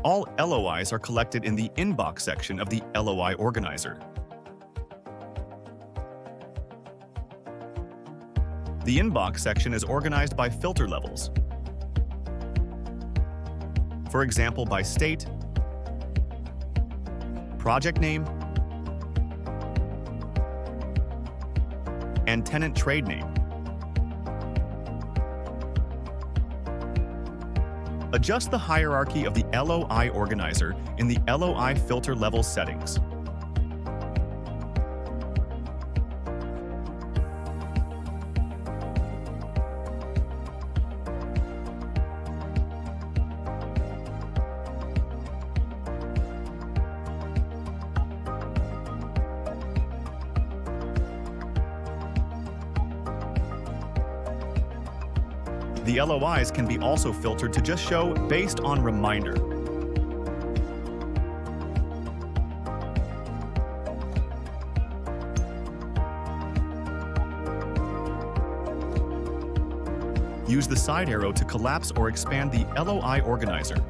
All LOIs are collected in the inbox section of the LOI organizer. The inbox section is organized by filter levels. For example, by state, project name, and tenant trade name. Adjust the hierarchy of the LOI organizer in the LOI filter level settings. The LOIs can be also filtered to just show based on reminder. Use the side arrow to collapse or expand the LOI organizer.